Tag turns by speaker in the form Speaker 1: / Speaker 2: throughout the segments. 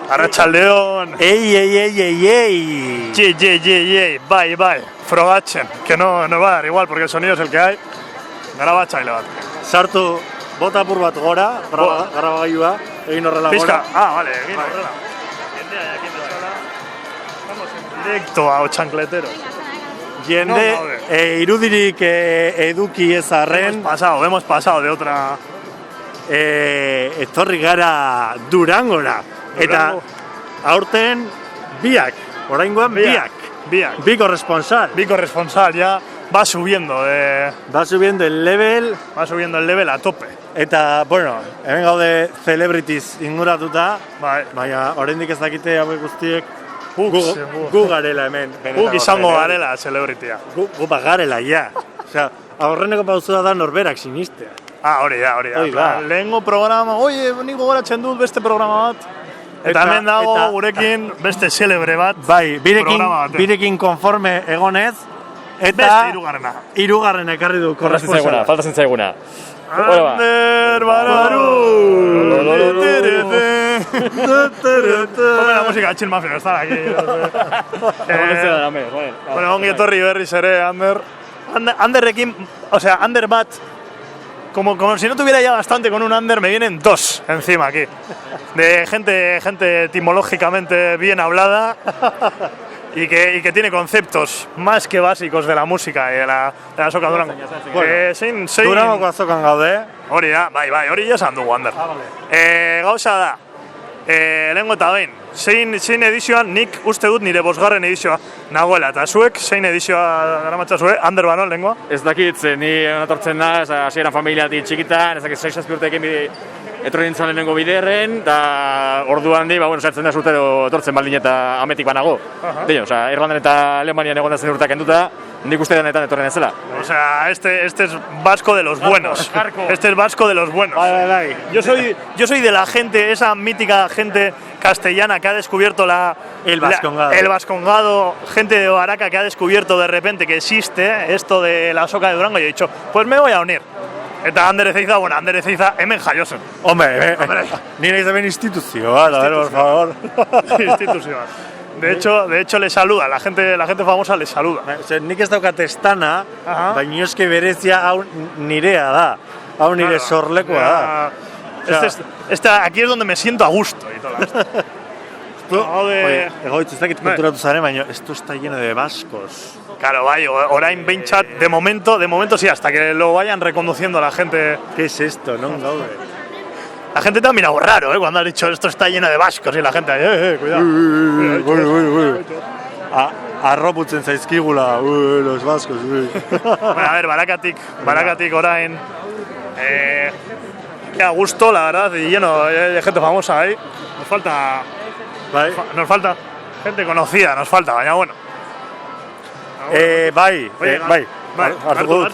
Speaker 1: Arratsaldeon.
Speaker 2: ¡Ey!
Speaker 1: Bai, frogatzen, que no va a dar igual porque el sonido es el que hay. Garabatzaile bat.
Speaker 2: Sartu, bota apur bat gora, grabagailua, egin horrela
Speaker 1: Pizka.
Speaker 2: gora.
Speaker 1: Vale, egin horrela. Jendea jakin bezala. Estamos en directo a Otxankletero.
Speaker 2: Jende, irudirik eduki ez arren,
Speaker 1: Hemos pasado de otra...
Speaker 2: etorri gara Durangora. Eta aurten biak, oraingoan biak. Bi corresponsal.
Speaker 1: Bi corresponsal ya va subiendo
Speaker 2: Va subiendo el level.
Speaker 1: A tope.
Speaker 2: Eta, bueno, hemen gaude celebrities inguratuta.
Speaker 1: Bai.
Speaker 2: Baina, oraindik ez dakite hauek guztiek gu garela hemen.
Speaker 1: Guk izango garela celebritya.
Speaker 2: Gu garela, ja. Osea, aurreneko pausua da norberak sinistea.
Speaker 1: Hori da. Lehengo programa, nik gogoratzen dut beste programa bat. Eta hemen dago gurekin beste celebre bat.
Speaker 2: Bai, birekin konforme egonez. Eta
Speaker 1: beste
Speaker 2: hirugarrena ekarri du korresponsala.
Speaker 3: Falta zentzaiguna.
Speaker 1: Ander Bararu! Ponme la música chill mafia, está aquí. Bueno, ongi etorri berriz ere, Ander. Anderrekin, o sea, Ander bat, como si no tuviera ya bastante con un Ander, me vienen dos encima aquí. De gente etimológicamente bien hablada y que tiene conceptos más que básicos de la música y de la soka Durango.
Speaker 2: Bueno, Durangoko azokan gaude.
Speaker 1: Hori da, bai, hori ja esan dugu, Ander. Gauza da, lehengo eta behin, zein edizioan nik uste dut nire 5. edizioa nagoela, eta zuek zein edizioa daramatzazue, Ander Banon lehengoa?
Speaker 3: Ez dakit, ni etortzen da, hasieran familiatik txikitan, ez dakit 6-7 urteekin etorri nintzen lehenengo biderren, eta ordu handi, sartzen da zurtero etortzen baldin eta ametik banago. Irlandan eta Alemanian egon da zen urteak enduta, nik uste denetan etorren ez zela.
Speaker 1: O sea, este es vasco de los buenos. Este es vasco de los buenos.
Speaker 2: Bai.
Speaker 1: Yo soy de la gente, esa mítica gente castellana que ha descubierto
Speaker 2: el vascongado.
Speaker 1: El vascongado, gente de Baraca que ha descubierto de repente que existe esto de la soka de Durango y he dicho, pues me voy a unir. Eta Ander Ezeiza hemen jaiozen.
Speaker 2: Hombre, nire izaben instituzioa, a ver, por favor.
Speaker 1: Instituzioa. De hecho le saluda, la gente famosa le saluda.
Speaker 2: Nik ez daukat estana, baina eske berezia hau nirea da. Hau nire sorlekoa da.
Speaker 1: Aquí es donde me siento a gusto y todo esto.
Speaker 2: Egoitz, ez dakit konturatu zaren, baina esto está lleno de vascos.
Speaker 1: Claro, bai, orain behintzat, de momento sí, hasta que lo vayan reconduciendo la gente.
Speaker 2: ¿Qué es esto? Non gaude.
Speaker 1: La gente te ha mirado raro, cuando has dicho esto está lleno de vascos y la gente, cuidado.
Speaker 2: Arroputzen zaizkigula, los vascos.
Speaker 1: Bueno, a ver, Barakatik orain, qué a gusto, la verdad, y lleno de gente famosa ahí. Nos falta gente conocida, baina bueno.
Speaker 2: Bai.
Speaker 1: Hartu,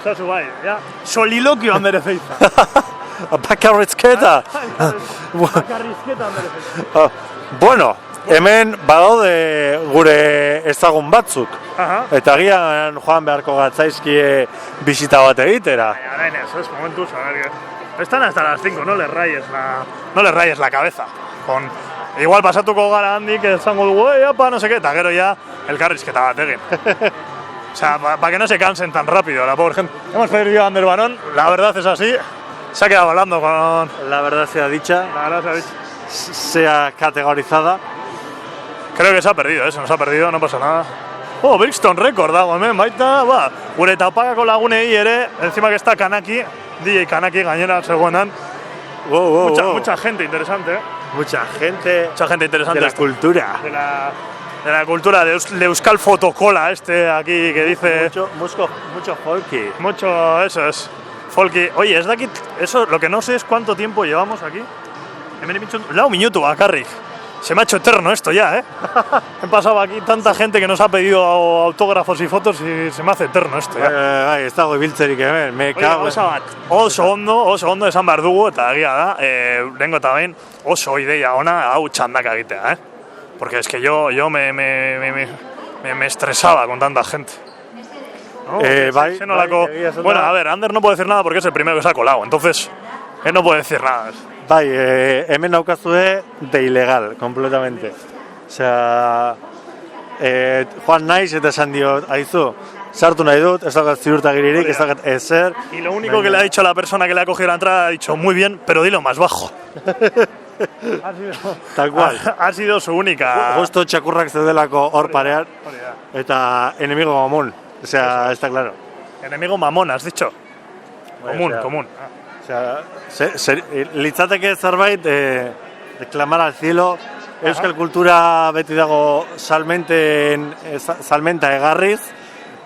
Speaker 1: zazu bai. Soliloquio Ander Ezeiza.
Speaker 2: Bakarrizketa.
Speaker 1: Bakarrizketa Ander Ezeiza.
Speaker 2: Bueno, hemen badaude gure ezagun batzuk. Eta agian joan beharko gatzaizkie bisita bat egitera.
Speaker 1: Arain ez, momentuz, a ver, están hasta las 5, no les rayes la cabeza. Igual pasatuko gara handik esango dugu, no sé qué, eta gero ya elkarrizketa bat egin. O sea, para que no se cansen tan rápido, la pobre gente. Hemos perdido a Ander Banón, la verdad es así, se ha quedado hablando con...
Speaker 2: La verdad sea dicha. Sea categorizada.
Speaker 1: Creo que se ha perdido, no pasa nada. Brixton Record dago hemen, baita, gure tapakako lagunei ere, encima que está Kanaki, DJ Kanaki gainera zegoenan. Mucha gente interesante,
Speaker 2: Mucha gente
Speaker 1: interesante.
Speaker 2: De la cultura.
Speaker 1: De la cultura de Euskal Fotokola aquí que dice...
Speaker 2: Mucho folky.
Speaker 1: Eso es. Folky. Oye, ez dakit, eso, lo que no sé es cuánto tiempo llevamos aquí. Lau minutu bakarrik. Se me ha hecho eterno esto ya, He pasado aquí tanta gente que nos ha pedido autógrafos y fotos y se me hace eterno esto ya.
Speaker 2: Ez dago ibiltzerik hemen, me cago.
Speaker 1: Oso ondo esan behar dugu, eta egia da, lehengo eta behin oso ideia ona hau txandaka egitea, Porque es que yo me estresaba con tanta gente.
Speaker 2: Bai,
Speaker 1: bueno, a ver, Ander no puede decir nada porque es el primero que se ha colado, entonces él no puede decir nada.
Speaker 2: Bai, hemen naukazue de ilegal, completamente. Osea, joan naiz eta esan diot, aizu, sartu nahi dut, ez dakat ziurtagiririk, ez dakat ezer.
Speaker 1: Y lo único que le ha dicho a la persona que le ha cogido la entrada, ha dicho, muy bien, pero dilo más bajo.
Speaker 2: Tal cual.
Speaker 1: Ha sido su única...
Speaker 2: Justo txakurrak zeudelako hor parean, eta enemigo mamón. O sea, está claro.
Speaker 1: Enemigo mamón, has dicho. Común, común.
Speaker 2: O sea, litzateke zerbait clamar al cielo. Euskal kultura beti dago salmenta egarriz,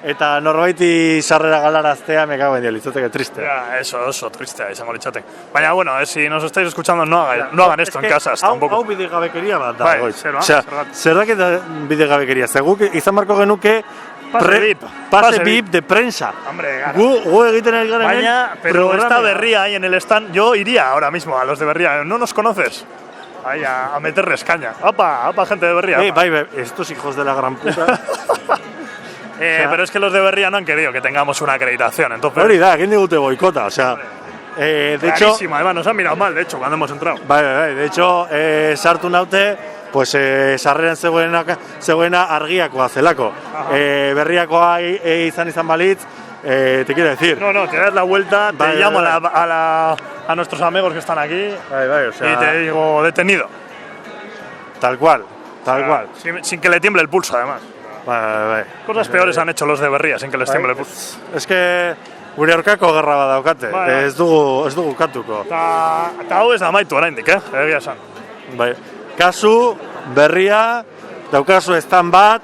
Speaker 2: eta norbaiti sarrera galaraztea me cago en Dios, litzateke triste.
Speaker 1: Ya, eso, triste, izango litzatek. Baina, bueno, si nos estáis escuchando, no hagan esto en casas, tampoco.
Speaker 2: Hau bidegabekeria bat da,
Speaker 1: bai,
Speaker 2: goiz.
Speaker 1: Osea,
Speaker 2: zerrak eta bidegabekeria. Guk izan barko genuke pase bip de prensa.
Speaker 1: Hombre,
Speaker 2: gu egiten ari garen.
Speaker 1: Baina, pero está Berria ahí en el stand. Yo iría ahora mismo a los de Berria. ¿No nos conoces? Ahí a meterles caña. ¡Apa, gente de Berria!
Speaker 2: Bai, estos hijos de la gran puta.
Speaker 1: Pero es que los de Berria no han querido que tengamos una acreditación, entonces...
Speaker 2: Hori da, egin digute boikota, o sea... de hecho...
Speaker 1: Además, nos han mirado mal, de hecho, cuando hemos entrado.
Speaker 2: Bai, de hecho, sartu naute, pues sarreran zegoena argiakoa zelako. Berriakoa izan balitz, te quiero decir...
Speaker 1: No, te das la vuelta, te llamo a nuestros amigos que están aquí
Speaker 2: o sea,
Speaker 1: y te digo detenido.
Speaker 2: Tal cual.
Speaker 1: Sin que le tiemble el pulso, además.
Speaker 2: Bai.
Speaker 1: Cosas peores han hecho los de Berria, sin que les tiemble el pulso.
Speaker 2: Es que gure aurkako gerra bat daukate, ez dugu katuko.
Speaker 1: Eta hau ez da amaitu oraindik, egia esan.
Speaker 2: Bai. Kasu, Berria, daukazu estan bat,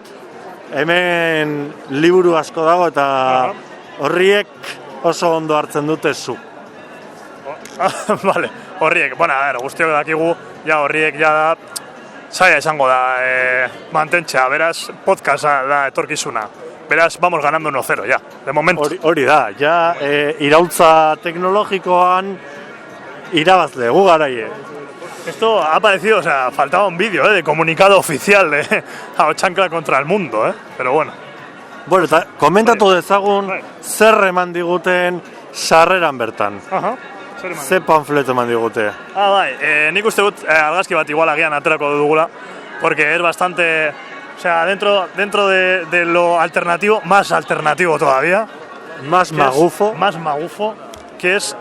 Speaker 2: hemen liburu asko dago eta horriek oso ondo hartzen dute zu.
Speaker 1: Vale, horriek, bueno, a ver, guztiok dakigu, ja horriek ja da, zaila izango da mantentzea, beraz, podcasta da etorkizuna. Beraz, vamos ganando 1-0 ya, de momento.
Speaker 2: Hori da, ja iraultza teknologikoan irabazle, gu garaie.
Speaker 1: Esto ha aparecido, o sea, faltaba un vídeo de comunicado oficial de Aochancla contra el mundo, pero bueno.
Speaker 2: Bueno, eta komentatu dezagun zer eman diguten sarreran bertan. Ze panfleto eman digute.
Speaker 1: Bai, nik uste dut argazki bat igual agian aterako dugula, porque es bastante, o sea, dentro de lo alternativo, más alternativo todavía.
Speaker 2: Más magufo.
Speaker 1: Más magufo, que es,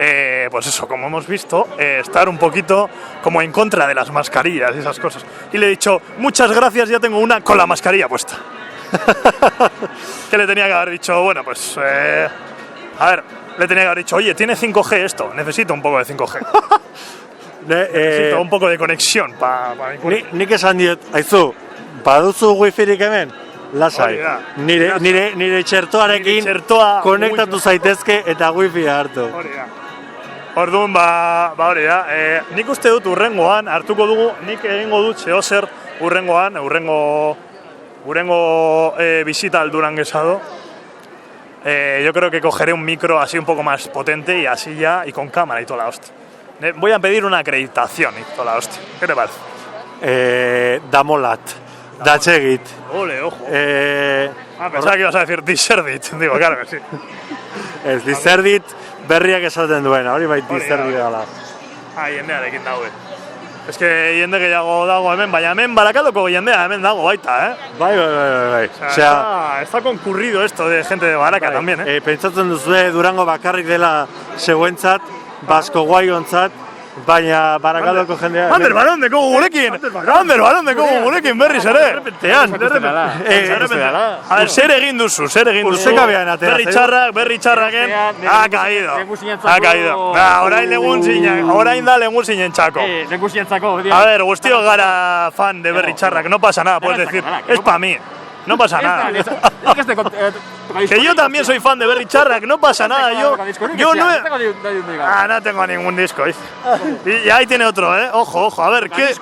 Speaker 1: pues eso, como hemos visto, estar un poquito como en contra de las mascarillas y esas cosas. Y le he dicho, muchas gracias, ya tengo una con la mascarilla puesta. Que le tenía que haber dicho, bueno, pues, a ver, le tenía que haber dicho, oye, tiene 5G esto, necesito un poco de 5G. Necesito un poco de conexión para mi cuerpo.
Speaker 2: Nik esan diet, aizu, baduzu wifirik hemen? Lasai, nire txertoarekin konektatu zaitezke eta wifi hartu.
Speaker 1: Orduan, hori da, nik uste dut urrengoan hartuko dugu, nik egingo dut zehozer urrengo visita al Duranguesado. Yo creo que cogeré un micro así un poco más potente y así ya, y con cámara y toda la hostia. Voy a pedir una acreditación y toda la hostia. ¿Qué te parece?
Speaker 2: Damolat. Datsegit.
Speaker 1: Ole, ojo. Pensaba que ibas a decir Diserdit. Digo, claro que sí.
Speaker 2: Ez, Diserdit berriak esaten duena, hori bai Diserdit gala.
Speaker 1: Jendearekin daude. Es que jende gehiago dago hemen, baina hemen Barakaldoko jendea hemen dago baita,
Speaker 2: Bai.
Speaker 1: O sea, está concurrido esto de gente de Baraka también,
Speaker 2: Pentsatzen duzue Durango bakarrik dela zeuentzat, Basko Guaiontzat, baina Barakaldoko jendea...
Speaker 1: Ander balon deko gurekin berriz ere! Errepentean! A ver, zer egin duzu? Berri txarraken, ha caído. Orain da legun zinen txako. A ver, guztiok gara fan de berri txarrak, no pasa nada, puedes decir, es pa' mí. No pasa nada. Que yo también soy fan de Berri Txarrak, no pasa nada. Yo no tengo ningún disco. Y ahí tiene otro, Ojo, a ver, ¿qué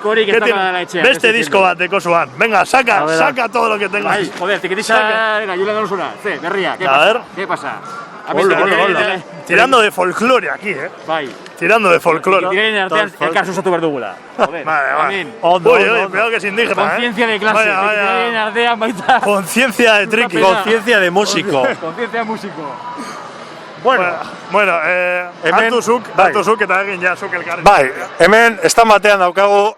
Speaker 1: tiene? Beste disco bat de Kosuan. Venga, saca todo lo que tengas.
Speaker 3: Joder, tikitisa, venga, Julia Donosuna. Berria, ¿qué pasa?
Speaker 1: Tirando de folclore aquí,
Speaker 3: Bai.
Speaker 1: Tirando de folclore.
Speaker 3: Tiren artean elkar susatu behar dugula.
Speaker 1: Vale. Oye, cuidado que es indígena,
Speaker 3: Conciencia de clase. Tiren artean baita.
Speaker 1: Conciencia de triqui.
Speaker 2: Conciencia de músico.
Speaker 3: Conciencia de músico.
Speaker 1: Bueno,
Speaker 2: hemen-
Speaker 1: hartu zuk eta egin ja zuk elkarri.
Speaker 2: Bai, hemen estan batean daukagu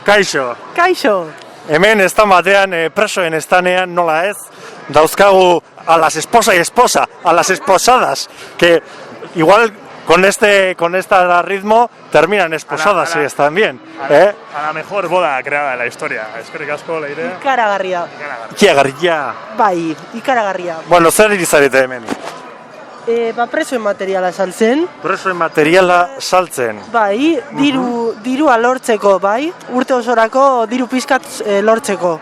Speaker 2: kaixo.
Speaker 4: Kaixo.
Speaker 2: Hemen estan batean presoen estanean nola ez dauzkagu a las esposa y esposa, a las esposadas, que igual con este ritmo terminan esposadas y están bien,
Speaker 1: A la mejor boda creada en la historia. Eskerrik asko, Leire.
Speaker 4: Ikaragarria.
Speaker 2: Kiagarria.
Speaker 4: Bai, ikaragarria.
Speaker 2: Bueno, zer irizarete hemen?
Speaker 4: Presoen materiala saltzen.
Speaker 2: Presoen materiala saltzen.
Speaker 4: Bai, dirua lortzeko, bai. Urte osorako diru pizkat lortzeko.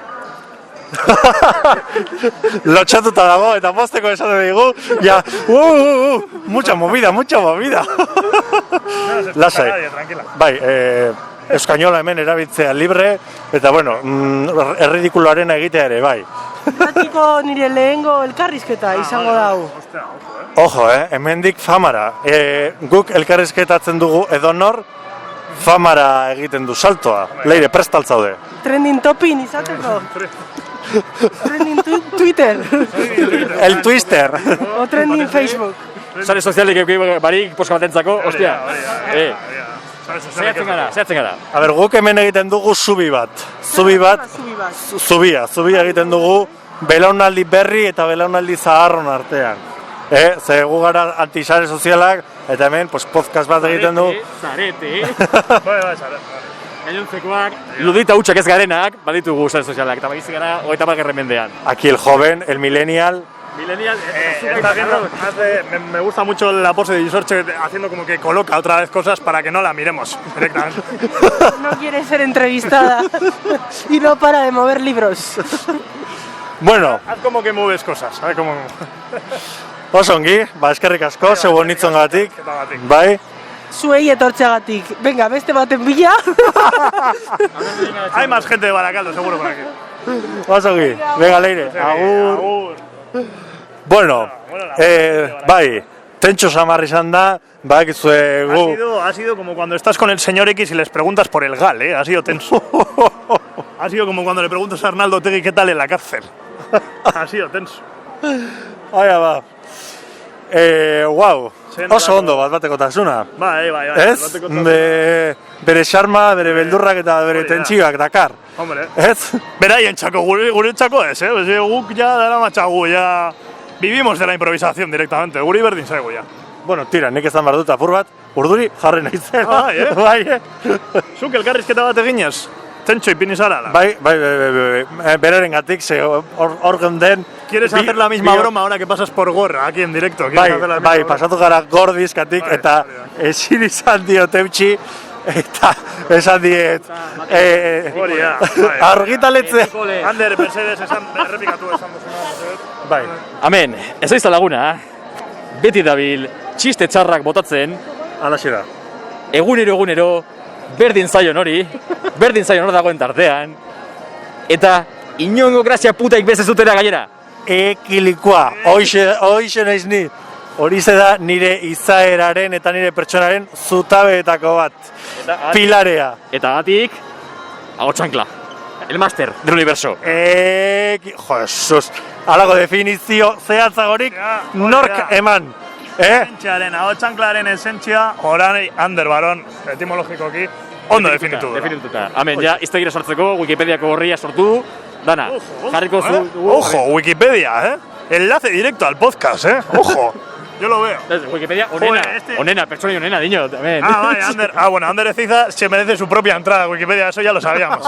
Speaker 2: Lotxatuta dago eta mozteko esate digu, ja, mucha movida. Lasai.
Speaker 1: Tranquila.
Speaker 2: Bai, euskainola hemen erabiltzea libre, eta bueno, erridikuloaren egitea ere, bai.
Speaker 4: Batiko nire lehengo elkarrizketa izango dau.
Speaker 1: Ostia,
Speaker 2: Ojo, hemendik famara. Guk elkarrizketatzen dugu edonor, famara egiten du saltoa. Leire, prestaltzaude.
Speaker 4: Trending topin izateko. Trending Twitter.
Speaker 2: El Twister.
Speaker 4: O trending Facebook.
Speaker 3: Sare sozialik barik poska batentzako, ostia. Zehatzen gara.
Speaker 2: A ber, guk hemen egiten dugu zubi bat. Zubia egiten dugu belaunaldi berri eta belaunaldi zaharron artean. Ze gu gara antisare sozialak, eta hemen podcast bat egiten du.
Speaker 3: Zarete.
Speaker 1: Bai, zarete.
Speaker 3: Gainontzekoak, ludita hutsak ez garenak, baditugu sare sozialak, eta bagizik gara 30. mendean.
Speaker 2: Aquí el joven, el millennial.
Speaker 1: Está viendo, me gusta mucho la pose de Isorche haciendo como que coloca otra vez cosas para que no la miremos directamente.
Speaker 4: No quiere ser entrevistada y no para de mover libros.
Speaker 2: Bueno,
Speaker 1: Haz como que mueves cosas, ¿sabes? Como...
Speaker 2: oso ongi, eskerrik asko, zeu bonitzongatik. Bai.
Speaker 4: Zuei etortzeagatik. Venga, beste baten bila.
Speaker 1: Hay más gente de Baracaldo, seguro, por aquí.
Speaker 2: Oso ongi, venga Leire, agur. Bueno, bai, tentxo samar izan da, bakizue gu...
Speaker 1: Ha sido como cuando estás con el señor X y les preguntas por el GAL, ¿eh? Ha sido tenso. Ha sido como cuando le preguntas a Arnaldo Otegi qué tal en la cárcel. Ha sido tenso.
Speaker 2: Aia ba. Wow, oso ondo batekotasuna.
Speaker 1: Bai.
Speaker 2: Ez? Bere xarma, bere beldurrak eta bere tentsioak dakar.
Speaker 1: Hombre.
Speaker 2: Ez?
Speaker 1: Beraien txako, gure txako ez, eh? Guk ja dara matxagu, ja... Vivimos de la improvisación directamente, guri berdin zaigu ja.
Speaker 2: Bueno, tira, nik ezan behar dut apur bat, urduri jarri naizela.
Speaker 1: Bai,
Speaker 2: Bai,
Speaker 1: Zuk elkarrizketa bat eginez? Tentxo ipini zara, la.
Speaker 2: Bai, beraren gatik, ze hor geunden...
Speaker 1: ¿Quieres hacer la misma broma ahora que pasas por Gorra, aquí en directo?
Speaker 2: Bai, pasatu gara gordizkatik, eta ezin izan diot eutxi, eta esan diet... Argitaletzea...
Speaker 1: Ander, Mercedes, errepikatu esan duzuna.
Speaker 2: Bai.
Speaker 3: Amen, ez oizta laguna, beti dabil, txiste txarrak botatzen,
Speaker 2: Alaxe da.
Speaker 3: egunero, berdin zaion hori dagoen tartean, eta inongo grazia putaik bez ez dutera gainera.
Speaker 2: Ekilikoa, hoixe naiz ni. Horize da nire izaeraren eta nire pertsonaren zutabeetako bat. Pilarea.
Speaker 3: Eta gatik, ahotsankla. El máster del universo.
Speaker 2: Jesus. Alago definizio zehatzagorik nork eman.
Speaker 1: Esentziaren, ahotsanklaren esentzia, oranei Ander Baron, etimologikoki, ondo definitu.
Speaker 3: Definituta. Amen, ja, iztegira sortzeko, Wikipediako gorria sortu, dana. Jarriko zu...
Speaker 1: Ojo, Wikipedia, Enlace directo al podcast, Ojo. Yo lo veo.
Speaker 3: Wikipedia, onena, pertsona onena, diño, también.
Speaker 1: Vale, Ander, Ander Ezeiza se merece su propia entrada a Wikipedia, eso ya lo sabíamos.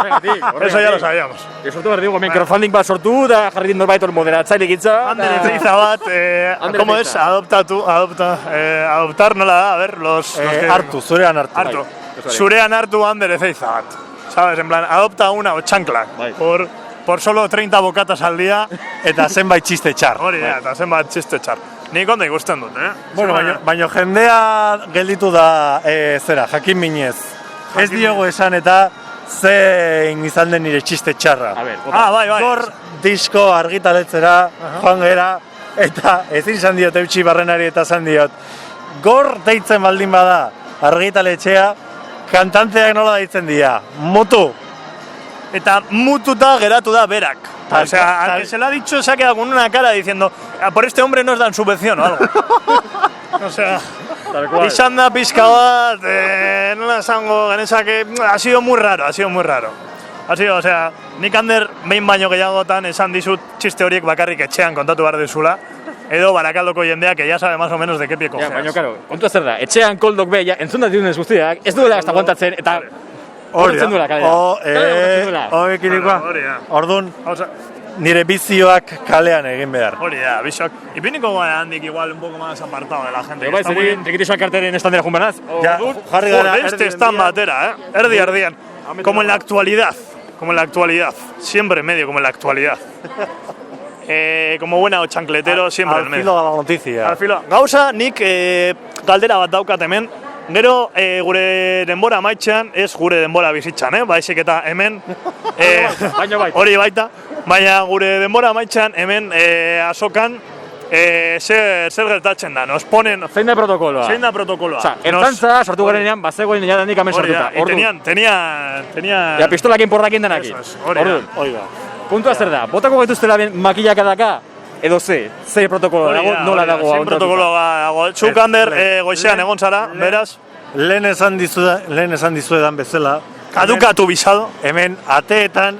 Speaker 1: Eso ya lo sabíamos.
Speaker 3: Sortu behar dugu, crowdfunding bat sortu, da jarri norbait hor moderatzaile gitza.
Speaker 1: Ander Ezeiza bat, ¿cómo es? Adoptar, no la da, a ver, los que...
Speaker 2: Hartu, zurean hartu.
Speaker 1: Hartu. Zurean hartu Ander Ezeiza bat. ¿Sabes? En plan, adopta una chancla por solo 30 bocatas al día.
Speaker 2: Eta zenbait txiste txar.
Speaker 1: Hori da, eta zenbait txiste txar. Nik ondo ikusten dut,
Speaker 2: Bueno, baina jendea gelditu da, jakin minez. Ez diogu esan eta zein izan den nire txiste txarra.
Speaker 3: A ver,
Speaker 1: bai.
Speaker 2: Gor disko argitaletzera, joan gera, eta ezin izan diot eutxi barrenari eta zan diot. Gor deitzen baldin bada argitaletxea, kantanteak nola deitzen dira, mutu.
Speaker 1: Eta mututa geratu da berak. O sea, al que se lo ha dicho se ha quedado con una cara diciendo, por este hombre nos dan subvención o algo. O sea, izan da pizka bat, nola esango, genezake, ha sido muy raro. Ha sido, o sea, nik Ander behin baino gehiagotan esan dizut txiste horiek bakarrik etxean kontatu behar dizula, edo Barakaldoko jendeak, que ya sabe más o menos de qué pie cojeas.
Speaker 3: Baina, karo, kontua zer da, etxean koldok be, entzun da diunez guztiak, ez duela ez da aguantatzen, eta horretzen duela, kalera.
Speaker 2: Kirikoa, orduan, nire bizioak kalean egin behar.
Speaker 1: Hori da, bizioak. Ipiniko gara handik igual un poco más apartado de la gente.
Speaker 3: Bai, zerin, trikitisoak karteren estandera junbanaz.
Speaker 2: Ja, jarri gara,
Speaker 1: este stand batera, erdi erdian. Como en la actualidad. Siempre en medio, como en la actualidad. Como buena o chancletero, siempre en medio.
Speaker 2: Al filo de la noticia.
Speaker 1: Al filo. Gauza, nik galdera bat daukat hemen. Gero, gure denbora amaitzean, ez gure denbora bizitzan, baizik eta hemen,
Speaker 3: Baina baita.
Speaker 1: hori baita, baina gure denbora amaitzean, hemen azokan, zer gertatzen da, nos ponen...
Speaker 3: Zein da protokoloa?
Speaker 1: Osa,
Speaker 3: ertantza, sartu garenean, bazegoen jadanik amen
Speaker 1: hori
Speaker 3: sartuta.
Speaker 1: da, tenía...
Speaker 3: Ja, pistolakin porrakin denakin.
Speaker 1: Hori da.
Speaker 3: Puntua zer da, botako gaituztela makillakadaka, edo ze protokolo dago, nola dago
Speaker 1: zein protokolo dago. Zuk Ander goizean egon zara, beraz,
Speaker 2: Lehen esan dizuedan bezala,
Speaker 1: kadukatu bizado.
Speaker 2: hemen ateetan,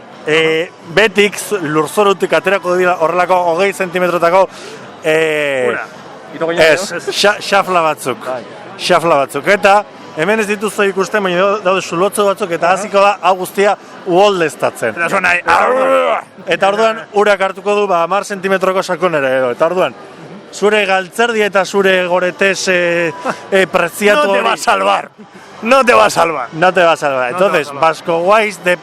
Speaker 2: betik lurzorutik aterako dira horrelako 20 zentimetrotako xafla batzuk. Eta hemen ez dituzu ikusten, baina daude zulotzo batzuk, eta hasiko da hau guztia uholdeztatzen.
Speaker 1: Eta zuen nahi,
Speaker 2: Eta orduan urak hartuko du 10 zentimetroko sakonera edo. Eta orduan, zure galtzerdi eta zure goretez preziatu
Speaker 1: no te va a salvar.
Speaker 2: No te va a salvar. Entonces, Vasco Guays de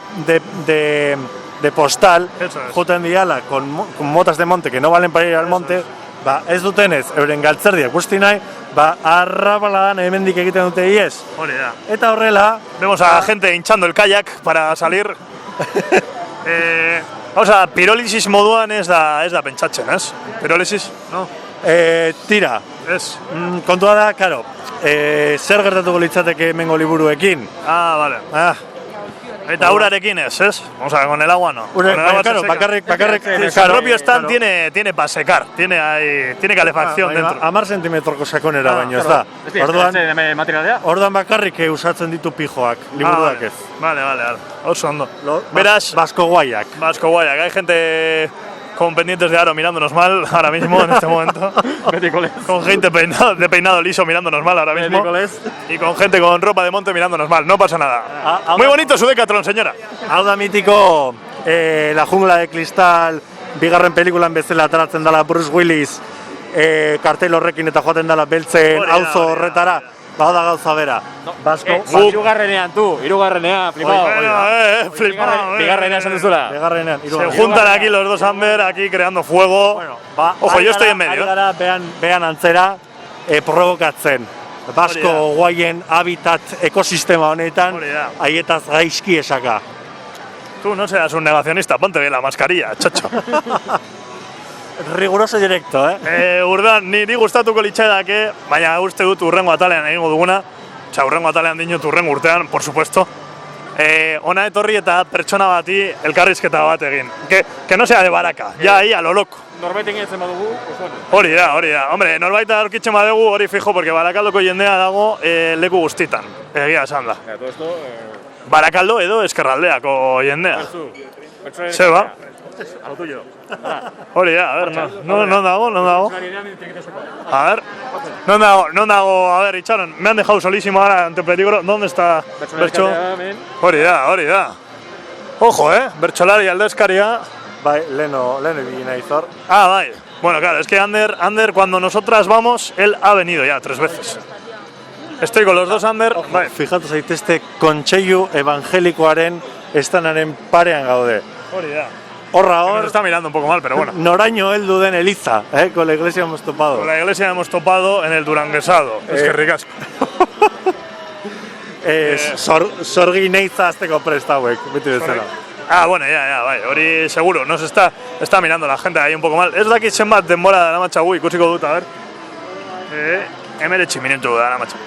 Speaker 2: postal,
Speaker 1: Eso es.
Speaker 2: juten diala con motas de monte que no valen para ir al monte, ez dutenez, euren galtzerdia guzti nahi, arrabaladan hemendik egiten dute ies.
Speaker 1: Hori da.
Speaker 2: Eta horrela,
Speaker 1: Vemos a gente hinchando el kayak para salir. Osa, pirolisis moduan ez da pentsatzen, ez? Pirolisis, no?
Speaker 2: tira,
Speaker 1: Ez.
Speaker 2: kontua da, karo, zer gertatuko litzateke hemengo liburuekin?
Speaker 1: Vale. Eta urarekin ez? O sea, con el agua no. Con el agua
Speaker 2: Claro,
Speaker 1: se seca.
Speaker 2: bakarrik,
Speaker 1: El propio stand tiene para secar, tiene calefacción dentro.
Speaker 2: 10 zentimetroko sakonera baino, ez da. Orduan bakarrik usatzen ditu pijoak, liburuak ez.
Speaker 1: Vale. Oso ondo. Beraz,
Speaker 2: Vasco Guayak.
Speaker 1: Vasco Guayak, hay gente con pendientes de aro mirándonos mal ahora mismo, en este momento. Con gente de peinado liso mirándonos mal ahora mismo. Y con gente con ropa de monte mirándonos mal. No pasa nada. Muy bonito su Decathlon, señora.
Speaker 2: Hau da mitiko La jungla de cristal, bigarren pelikulan bezala ateratzen dela Bruce Willis, kartel horrekin eta joaten dela beltzen auzo horretara. Bada gauza bera.
Speaker 3: Hirugarrenean, flipao.
Speaker 1: Flipao.
Speaker 3: Bigarrenean esan duzula.
Speaker 2: Bigarrenean,
Speaker 1: Se juntan aquí los dos Amber, aquí creando fuego. Ojo, yo estoy en medio.
Speaker 2: Gara behan antzera provokatzen. Basko guaien habitat ekosistema honetan, haietaz gaizki esaka.
Speaker 1: Tú no seas un negacionista, ponte bien la mascarilla, chacho.
Speaker 2: Riguroso directo,
Speaker 1: Urdan, niri gustatuko litzaidake, baina uste dut urrengo atalean egingo duguna. Osea, urrengo atalean dinut urrengo urtean, por supuesto. Ona etorri eta pertsona bati elkarrizketa bat egin. Que no sea de baraka, ya ahí a lo loco.
Speaker 3: Norbait egin etzen badugu,
Speaker 1: Hori da. Hombre, norbait aurkitzen badugu hori fijo, porque Barakaldoko jendea dago leku guztitan. Egia esan da. Barakaldo edo Ezkerraldeako jendea. Seba.
Speaker 3: A lo tuyo.
Speaker 1: Hori da, a ver, no dago. A ver, no dago, a ver, Itxaron, me han dejado solísimo ahora ante peligro. ¿Dónde está Bertxo? Hori da. Ojo, Bertxolari aldezkaria.
Speaker 2: Bai, leno ibili nahi zor.
Speaker 1: Bai. Bueno, claro, es que Ander, cuando nosotras vamos, él ha venido ya 3 veces. Estoy con los dos Ander. Bai.
Speaker 2: Fijatu zaitezte kontseilu evangelikoaren estanaren parean gaude.
Speaker 1: Hori da.
Speaker 2: Nos
Speaker 1: está mirando un poco mal, pero bueno.
Speaker 2: Noraino heldu den Eliza, con la iglesia hemos topado.
Speaker 1: Con la iglesia hemos topado en el Duranguesado. Es que ricasco.
Speaker 2: Sorgi neiza azteko prest hauek, beti bezala.
Speaker 1: Bueno, ya, bai, hori seguro, nos está mirando la gente ahí un poco mal. Ez dakit zenbat denbora daramatzagu, ikusiko dut, a ver. 19 minutu daramatzagu.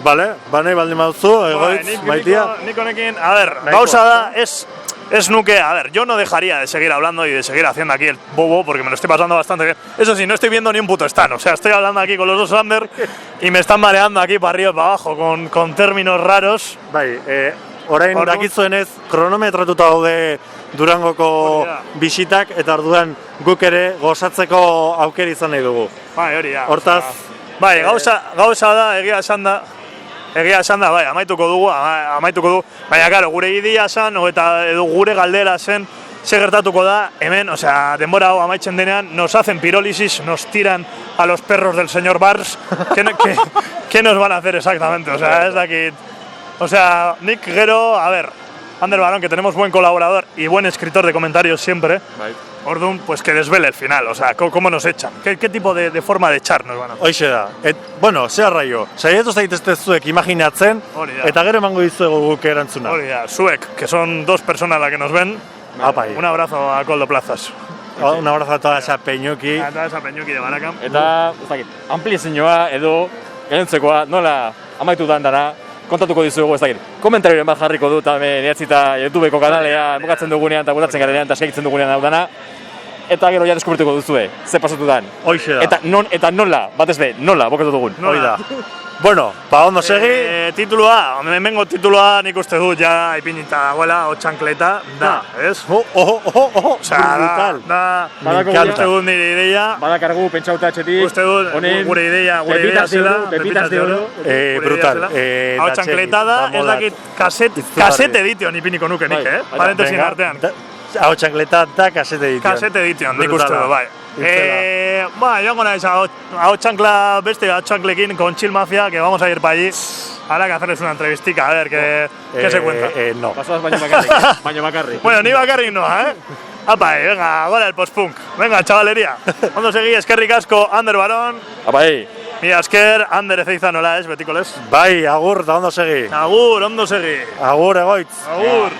Speaker 2: Vale, nahi baldin baduzu, egoitz, maitia.
Speaker 1: Nik honekin, a ver, gauza da, ez es nuke, a ver, yo no dejaría de seguir hablando y de seguir haciendo aquí el bobo porque me lo estoy pasando bastante bien. Eso sí, no estoy viendo ni un puto stand, o sea, estoy hablando aquí con los dos Ander y me están mareando aquí para arriba y para abajo con términos raros.
Speaker 2: Bai, orain dakizuenez kronometratuta daude Durangoko bisitak eta orduan guk ere gozatzeko aukera izan nahi dugu.
Speaker 1: Bai, hori da.
Speaker 2: Hortaz,
Speaker 1: bai, gauza da, egia esan da, bai, amaituko dugu, baina, karo, gure ideia zen, edo gure galdera zen, ze gertatuko da, hemen, osea, denbora hau amaitzen denean, nos hacen pirólisis, nos tiran a los perros del señor Bars, ¿qué nos van a hacer exactamente? O sea, ez dakit, o sea, nik gero, a ver, Ander Barón, que tenemos buen colaborador y buen escritor de comentarios siempre, orduan, pues que desvele el final, o sea, cómo nos echan, qué tipo de forma de echarnos van a hacer.
Speaker 2: hoixe da. Bueno, zehar raio, saiatu zaitezte zuek imaginatzen, eta gero emango dizuegu guk erantzuna.
Speaker 1: Hori da, zuek, que son 2 personas las que nos ven,
Speaker 2: Apai.
Speaker 1: un abrazo a Koldo Plazas.
Speaker 2: Un abrazo a toda esa peñuki.
Speaker 1: A toda esa peñuki de Barakam.
Speaker 3: Eta, ez dakit, ampliazioa edo gainontzekoa nola amaitu dana kontatuko dizuegu, ez dakit. Komentarioren bat jarriko dut, hemen idatzita YouTubeko kanalean, bukatzen dugunean eta botatzen garenean eta segitzen dugunean hau dana. Eta gero ja deskubrituko duzue, ze pasatu dan.
Speaker 2: Hoixe da.
Speaker 3: Eta nola, batez be, nola bokatu dugun.
Speaker 2: Hoi da. Bueno, pa ondo segi.
Speaker 1: Tituloa, hemengo tituloa nik uste dut ja ipinita dagoela, otxankleta, da, ez? Osea,
Speaker 2: brutal.
Speaker 1: da, uste dut nire ideia.
Speaker 3: Badakargu pentsauta etxetik.
Speaker 1: Uste dut gure ideia zela.
Speaker 3: Pepitas de oro.
Speaker 2: Brutal.
Speaker 1: Otxankleta da, ez dakit kaset edition ipiniko nuke nik, parentesin artean.
Speaker 2: Hau txankleta eta kasete edition.
Speaker 1: Kasete edition, nik uste dut, bai. Joango naiz, hau txankla, beste hau txanklekin, con Chill Mafia, que vamos a ir para allí. Habrá que hacerles una entrevistica, a ver qué se cuenta.
Speaker 2: No.
Speaker 3: Pasoaz baino bakarrik.
Speaker 1: Bueno, ni bakarrik no, Apai, venga, ahora el post-punk. Venga, chavalería. Ondo segi, eskerrik asko, Ander Barón.
Speaker 3: Apai.
Speaker 1: Mila esker, Ander Ezeiza nola ez, betiko lez.
Speaker 2: Bai, agur, eta ondo segi.
Speaker 1: Agur, ondo segi.
Speaker 2: Agur, egoitz.
Speaker 1: Agur.